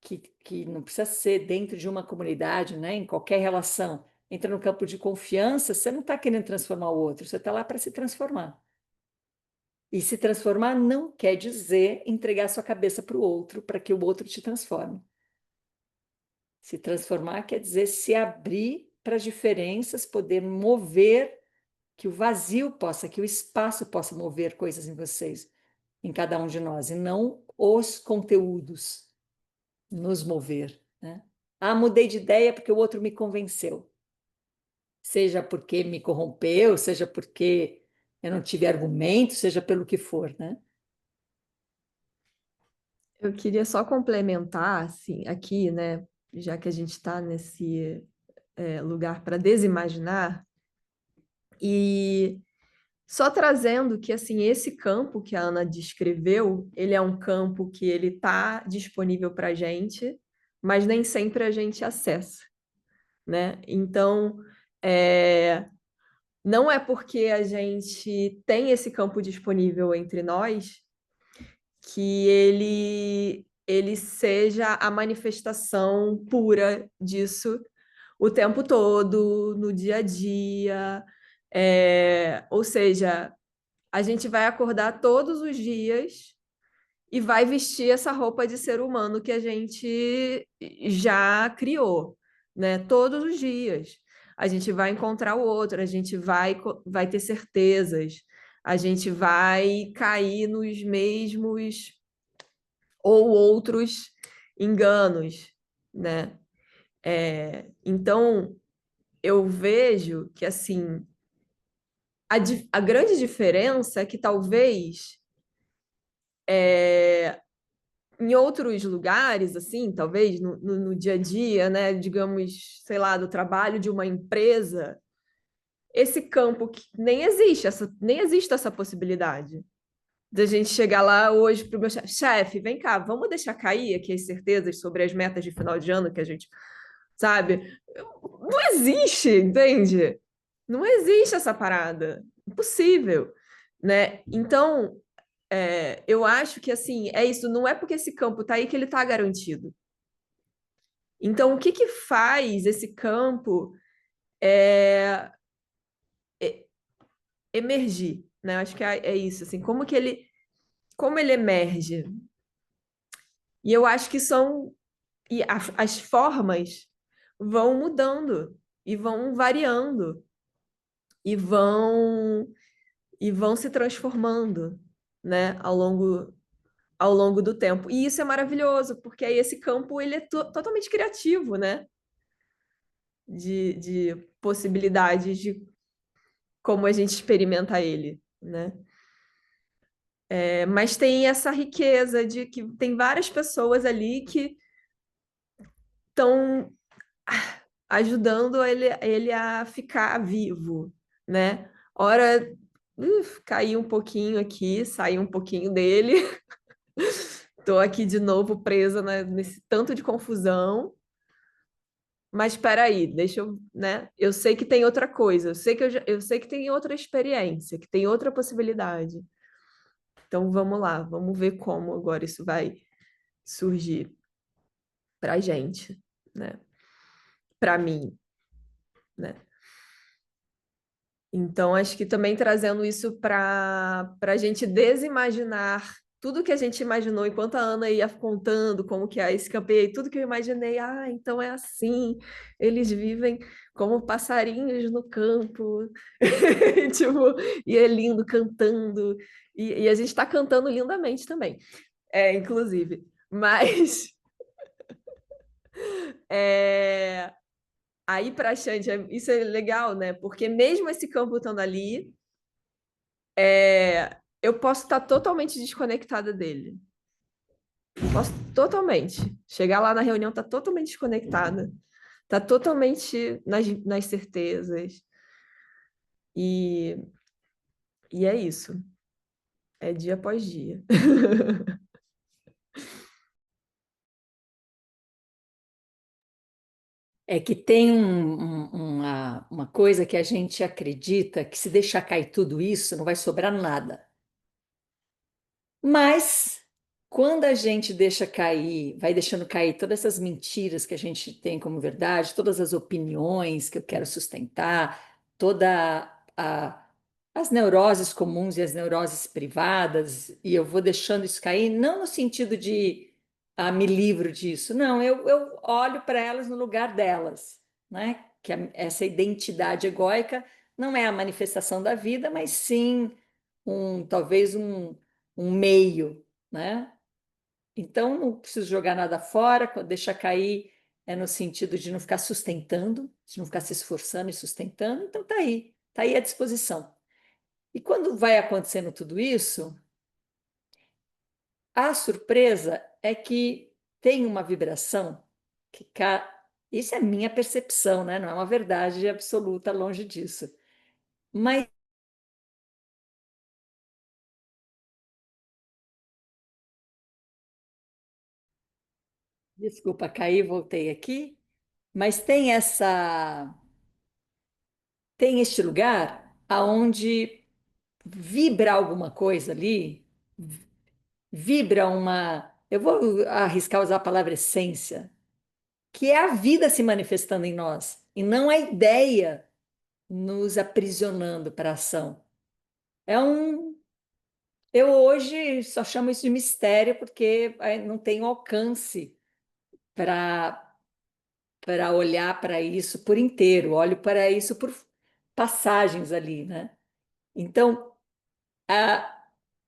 que não precisa ser dentro de uma comunidade, né, em qualquer relação, entra no campo de confiança, você não está querendo transformar o outro, você está lá para se transformar. E se transformar não quer dizer entregar sua cabeça para o outro, para que o outro te transforme. Se transformar quer dizer se abrir para as diferenças, poder mover, que o vazio possa, que o espaço possa mover coisas em vocês, em cada um de nós, e não os conteúdos nos mover, né? Ah, mudei de ideia porque o outro me convenceu. Seja porque me corrompeu, seja porque eu não tive argumento, seja pelo que for, né? Eu queria só complementar, assim, aqui, né, já que a gente está nesse lugar para desimaginar, e só trazendo que, assim, esse campo que a Ana descreveu, ele é um campo que ele está disponível para a gente, mas nem sempre a gente acessa, né? Então, não é porque a gente tem esse campo disponível entre nós que ele seja a manifestação pura disso o tempo todo, no dia a dia. Ou seja, a gente vai acordar todos os dias e vai vestir essa roupa de ser humano que a gente já criou, né? Todos os dias. A gente vai encontrar o outro, a gente vai ter certezas, a gente vai cair nos mesmos ou outros enganos, né? Então, eu vejo que, assim, a grande diferença é que talvez em outros lugares, assim, talvez no dia a dia, né, digamos, sei lá, do trabalho de uma empresa, esse campo que nem existe essa possibilidade da gente chegar lá hoje para o meu chefe, vem cá, vamos deixar cair aqui as certezas sobre as metas de final de ano que a gente, sabe? Não existe, entende? Não existe essa parada. Impossível, né? Então, eu acho que, assim, é isso. Não é porque esse campo está aí que ele está garantido. Então, o que que faz esse campo emergir, né? Acho que é isso, assim. Como ele emerge? E eu acho que as formas vão mudando e vão variando e vão se transformando, né, ao longo do tempo. E isso é maravilhoso, porque aí esse campo ele é totalmente criativo, né? De possibilidades de como a gente experimenta ele, né? Mas tem essa riqueza de que tem várias pessoas ali que estão ajudando ele a ficar vivo, né? Ora, cair um pouquinho aqui, sair um pouquinho dele. Estou aqui de novo presa nesse tanto de confusão. Mas espera aí, deixa eu, né? Eu sei que tem outra coisa, eu sei que tem outra experiência, que tem outra possibilidade. Então vamos lá, vamos ver como agora isso vai surgir para a gente, né? Para mim, né? Então, acho que também trazendo isso para a gente desimaginar tudo que a gente imaginou enquanto a Ana ia contando como que é esse campeio, tudo que eu imaginei, então é assim, eles vivem como passarinhos no campo, tipo, e é lindo cantando, e a gente está cantando lindamente também, inclusive, mas aí para a Xande, isso é legal, né? Porque mesmo esse campo estando ali, eu posso estar totalmente desconectada dele. Posso totalmente. Chegar lá na reunião, tá totalmente desconectada. Tá totalmente nas certezas. E, e é isso. É dia após dia. É que tem uma coisa que a gente acredita que se deixar cair tudo isso, não vai sobrar nada. Mas quando a gente deixa cair, vai deixando cair todas essas mentiras que a gente tem como verdade, todas as opiniões que eu quero sustentar, toda as neuroses comuns e as neuroses privadas, e eu vou deixando isso cair, não no sentido de me livro disso, não, eu olho para elas no lugar delas, né? Que essa identidade egóica não é a manifestação da vida, mas sim talvez um meio, né? Então, não preciso jogar nada fora, deixar cair é no sentido de não ficar sustentando, de não ficar se esforçando e sustentando. Então, tá aí à disposição. E quando vai acontecendo tudo isso, a surpresa é que tem uma vibração que isso é minha percepção, né? Não é uma verdade absoluta, longe disso. Mas desculpa, caí, voltei aqui. Mas tem este lugar aonde vibra alguma coisa ali, vibra eu vou arriscar usar a palavra essência, que é a vida se manifestando em nós, e não a ideia nos aprisionando para a ação. É um, eu hoje só chamo isso de mistério porque não tenho alcance para olhar para isso por inteiro, olho para isso por passagens ali, né? Então, a-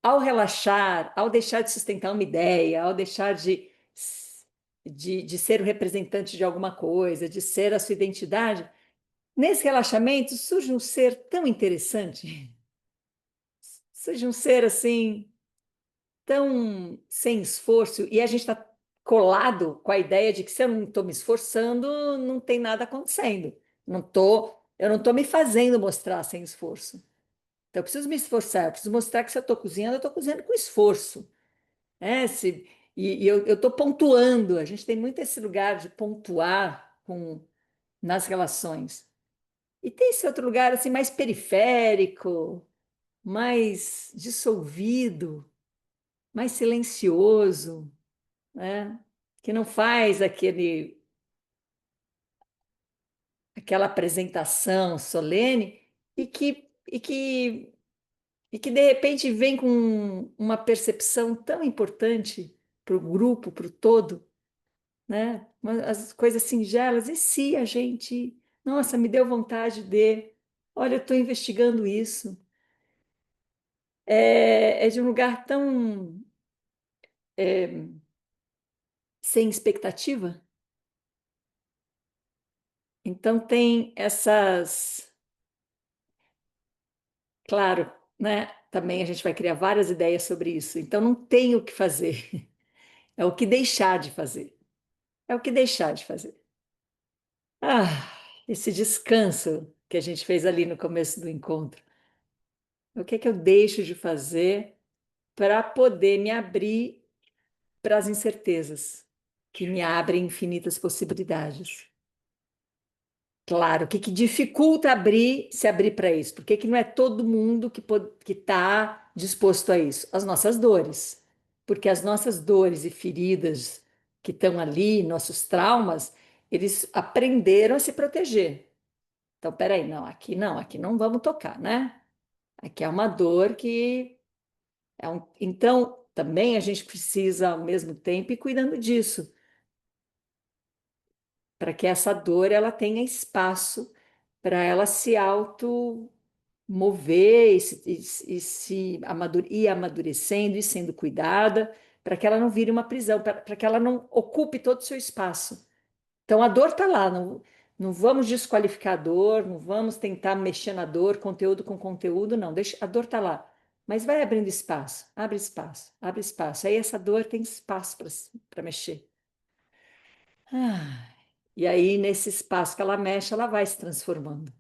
ao relaxar, ao deixar de sustentar uma ideia, ao deixar de ser o representante de alguma coisa, de ser a sua identidade, nesse relaxamento surge um ser tão interessante, surge um ser assim, tão sem esforço, e a gente está colado com a ideia de que se eu não estou me esforçando, não tem nada acontecendo. Eu não estou me fazendo mostrar sem esforço. Então, eu preciso me esforçar, eu preciso mostrar que se eu estou cozinhando com esforço. Né? E eu estou pontuando, a gente tem muito esse lugar de pontuar nas relações. E tem esse outro lugar assim mais periférico, mais dissolvido, mais silencioso, né? Que não faz aquela apresentação solene e que de repente vem com uma percepção tão importante para o grupo, para o todo, né? As coisas singelas, e se a gente, nossa, me deu vontade olha, eu estou investigando isso. É de um lugar tão é, sem expectativa. Então tem claro, né? Também a gente vai criar várias ideias sobre isso. Então não tem o que fazer, é o que deixar de fazer. É o que deixar de fazer. Ah, esse descanso que a gente fez ali no começo do encontro. O que é que eu deixo de fazer para poder me abrir para as incertezas, que me abrem infinitas possibilidades? Claro, o que dificulta se abrir para isso? Por que não é todo mundo que está disposto a isso? As nossas dores. Porque as nossas dores e feridas que estão ali, nossos traumas, eles aprenderam a se proteger. Então, peraí, não, aqui não vamos tocar, né? Aqui é uma dor que Então, também a gente precisa, ao mesmo tempo, ir cuidando disso, para que essa dor ela tenha espaço para ela se auto mover ir amadurecendo e sendo cuidada, para que ela não vire uma prisão, para que ela não ocupe todo o seu espaço. Então, a dor está lá, Não vamos desqualificar a dor, não vamos tentar mexer na dor, conteúdo com conteúdo, não. Deixa, a dor está lá. Mas vai abrindo espaço, abre espaço, abre espaço. Aí essa dor tem espaço para mexer. E aí, nesse espaço que ela mexe, ela vai se transformando.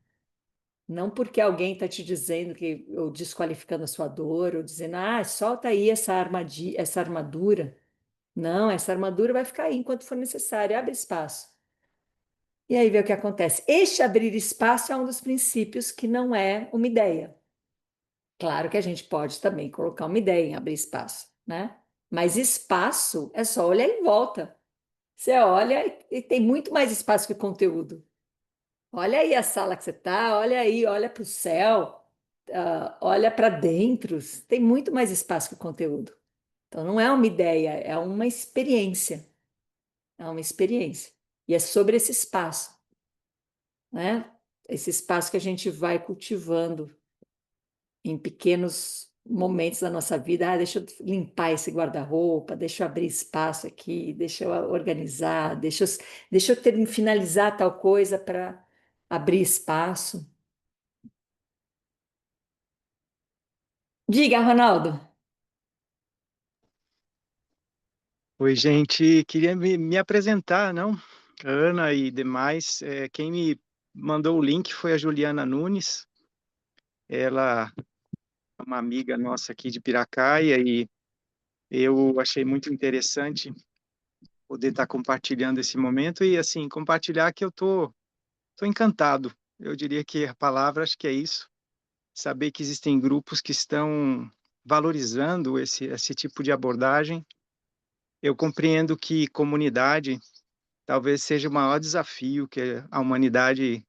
Não porque alguém está te dizendo que, ou desqualificando a sua dor, ou dizendo, solta aí essa armadura. Não, essa armadura vai ficar aí enquanto for necessário, abre espaço. E aí vê o que acontece. Este abrir espaço é um dos princípios que não é uma ideia. Claro que a gente pode também colocar uma ideia em abrir espaço, né? Mas espaço é só olhar em volta. Você olha e tem muito mais espaço que conteúdo. Olha aí a sala que você está, olha aí, olha para o céu, olha para dentro. Tem muito mais espaço que conteúdo. Então não é uma ideia, é uma experiência. É uma experiência. E é sobre esse espaço, né? Esse espaço que a gente vai cultivando em pequenos momentos da nossa vida. Deixa eu limpar esse guarda-roupa, deixa eu abrir espaço aqui, deixa eu organizar, deixa eu finalizar tal coisa para abrir espaço. Diga, Ronaldo. Oi, gente, queria me apresentar, não? Ana e demais. Quem me mandou o link foi a Juliana Nunes. Ela é uma amiga nossa aqui de Piracaia e eu achei muito interessante poder estar compartilhando esse momento e, assim, compartilhar que eu tô encantado. Eu diria que a palavra, acho que é isso. Saber que existem grupos que estão valorizando esse tipo de abordagem. Eu compreendo que comunidade talvez seja o maior desafio que a humanidade,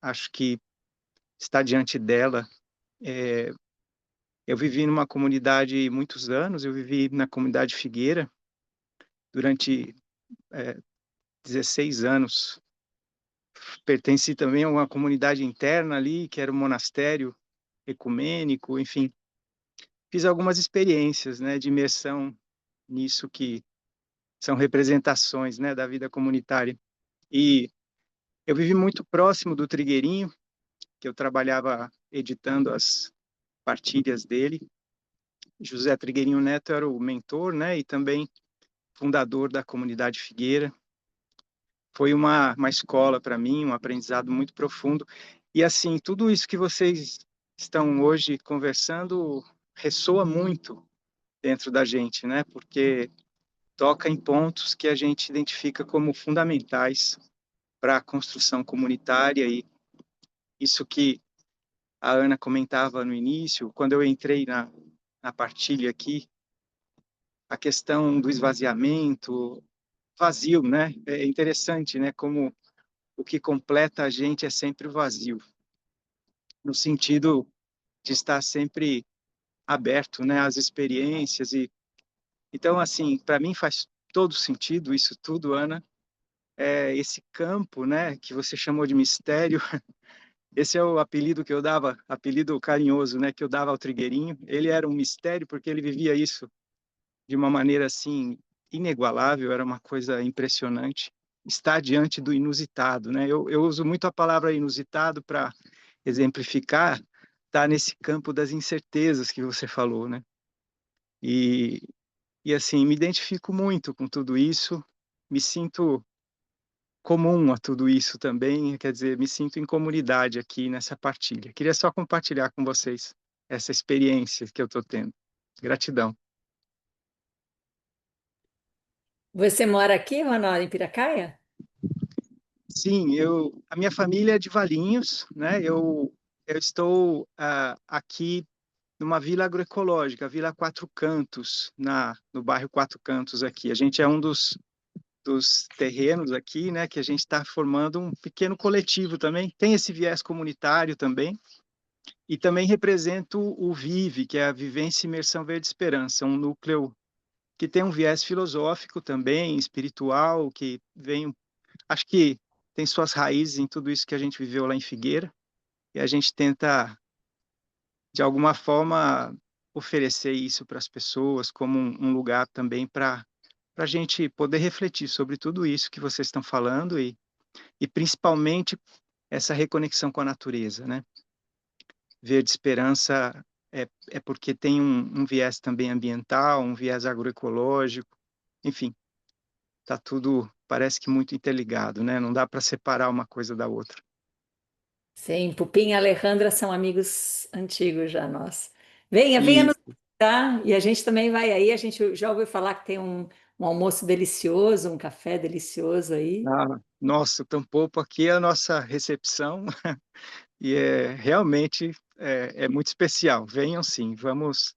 acho que está diante dela. Eu vivi numa comunidade muitos anos, eu vivi na comunidade Figueira durante 16 anos. Pertenci também a uma comunidade interna ali, que era um monastério ecumênico, enfim. Fiz algumas experiências, né, de imersão nisso que são representações, né, da vida comunitária. E eu vivi muito próximo do Trigueirinho, que eu trabalhava editando as partilhas dele. José Trigueirinho Neto era o mentor, né, e também fundador da comunidade Figueira. Foi uma escola para mim, um aprendizado muito profundo. E assim, tudo isso que vocês estão hoje conversando ressoa muito dentro da gente, né? Porque toca em pontos que a gente identifica como fundamentais para a construção comunitária e isso que a Ana comentava no início, quando eu entrei na partilha aqui, a questão do esvaziamento, vazio, né? É interessante, né? Como o que completa a gente é sempre o vazio, no sentido de estar sempre aberto, né? Às experiências e então assim, para mim faz todo sentido isso tudo, Ana. Esse campo, né? Que você chamou de mistério. Esse é o apelido que eu dava, apelido carinhoso, né? Que eu dava ao Trigueirinho. Ele era um mistério porque ele vivia isso de uma maneira assim inigualável, era uma coisa impressionante. Estar diante do inusitado, né? Eu uso muito a palavra inusitado para exemplificar, tá nesse campo das incertezas que você falou, né? E, e assim, me identifico muito com tudo isso, me sinto comum a tudo isso também, quer dizer, me sinto em comunidade aqui nessa partilha. Queria só compartilhar com vocês essa experiência que eu estou tendo. Gratidão. Você mora aqui, Ronaldo, em Piracaia? Sim, a minha família é de Valinhos, né? Eu estou aqui numa vila agroecológica, a Vila Quatro Cantos, no bairro Quatro Cantos aqui. A gente é um dos terrenos aqui, né? Que a gente está formando um pequeno coletivo também. Tem esse viés comunitário também. E também represento o VIVE, que é a Vivência, Imersão, Verde Esperança, um núcleo que tem um viés filosófico também, espiritual, que vem, acho que tem suas raízes em tudo isso que a gente viveu lá em Figueira, e a gente tenta, de alguma forma, oferecer isso para as pessoas como um lugar também para a gente poder refletir sobre tudo isso que vocês estão falando e principalmente essa reconexão com a natureza, né? Verde Esperança é porque tem um viés também ambiental, um viés agroecológico, enfim, tá tudo, parece que muito interligado, né? Não dá para separar uma coisa da outra. Sim, Pupim e Alejandra são amigos antigos já, nós. Venha nos E, visitar, e a gente também vai aí, a gente já ouviu falar que tem um almoço delicioso, um café delicioso aí. nossa, o Tampopo aqui é a nossa recepção, e realmente é muito especial. Venham sim, vamos.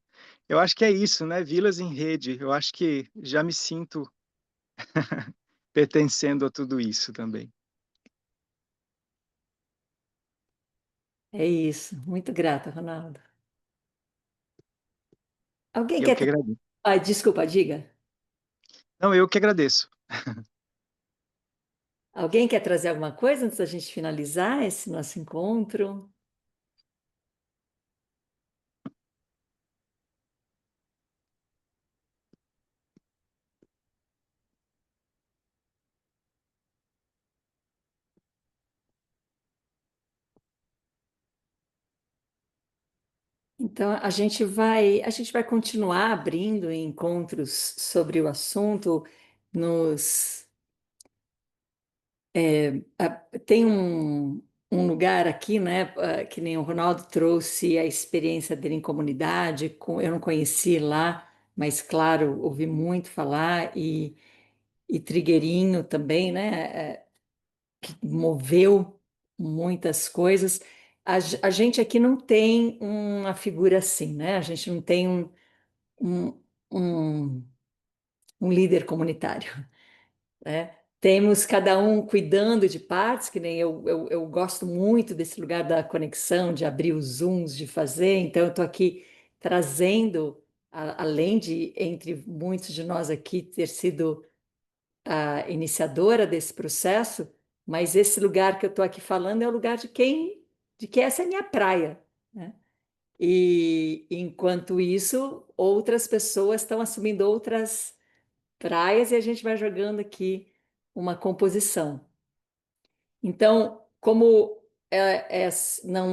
Eu acho que é isso, né? Vilas em rede. Eu acho que já me sinto pertencendo a tudo isso também. É isso, muito grata, Ronaldo. Alguém Eu quer... que agradeço. Ah, desculpa, diga. Não, eu que agradeço. Alguém quer trazer alguma coisa antes da gente finalizar esse nosso encontro? Então, a gente vai continuar abrindo encontros sobre o assunto. Nos, tem um lugar aqui, né, que nem o Ronaldo trouxe a experiência dele em comunidade, eu não conheci lá, mas claro, ouvi muito falar, e Trigueirinho também, né, que moveu muitas coisas. A gente aqui não tem uma figura assim, né? A gente não tem um, um, um líder comunitário, né? Temos cada um cuidando de partes, que nem eu gosto muito desse lugar da conexão, de abrir os Zooms, de fazer. Então, eu estou aqui trazendo, além de, entre muitos de nós aqui, ter sido a iniciadora desse processo, mas esse lugar que eu estou aqui falando é o lugar de que essa é a minha praia, né? E enquanto isso, outras pessoas estão assumindo outras praias e a gente vai jogando aqui uma composição. Então, como não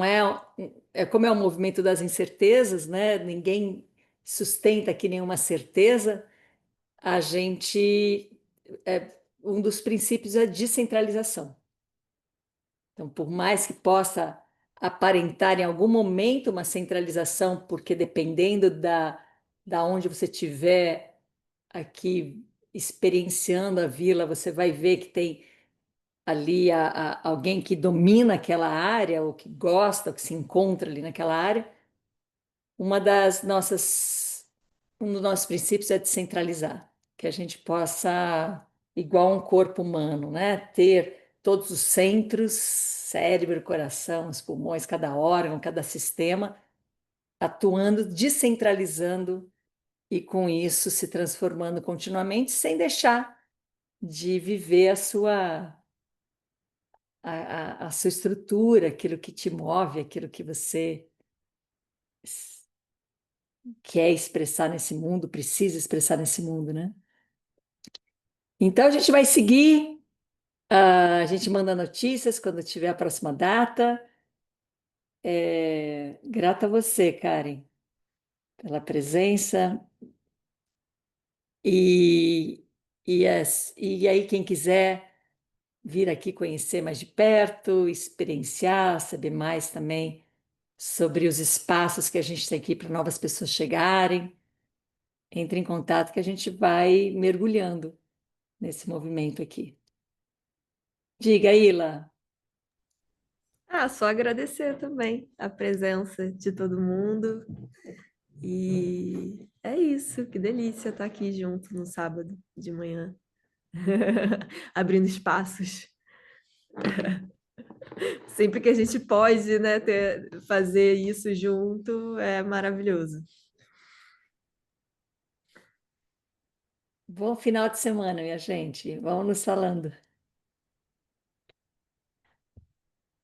como é o movimento das incertezas, né? Ninguém sustenta aqui nenhuma certeza. A gente um dos princípios é a descentralização. Então, por mais que possa aparentar em algum momento uma centralização, porque dependendo da onde você estiver aqui experienciando a vila, você vai ver que tem ali alguém que domina aquela área, ou que gosta, ou que se encontra ali naquela área. Um dos nossos princípios é descentralizar, que a gente possa, igual um corpo humano, né, ter todos os centros, cérebro, coração, os pulmões, cada órgão, cada sistema, atuando, descentralizando e com isso se transformando continuamente, sem deixar de viver a sua estrutura, aquilo que te move, aquilo que você quer expressar nesse mundo, precisa expressar nesse mundo, né? Então a gente vai seguir, a gente manda notícias quando tiver a próxima data. Grata a você, Karen, pela presença. E, e aí, quem quiser vir aqui conhecer mais de perto, experienciar, saber mais também sobre os espaços que a gente tem aqui para novas pessoas chegarem, entre em contato que a gente vai mergulhando nesse movimento aqui. Diga, Ila. Só agradecer também a presença de todo mundo. E é isso, que delícia estar aqui junto no sábado de manhã, abrindo espaços. Sempre que a gente pode, né, fazer isso junto, é maravilhoso. Bom final de semana, minha gente. Vamos nos falando.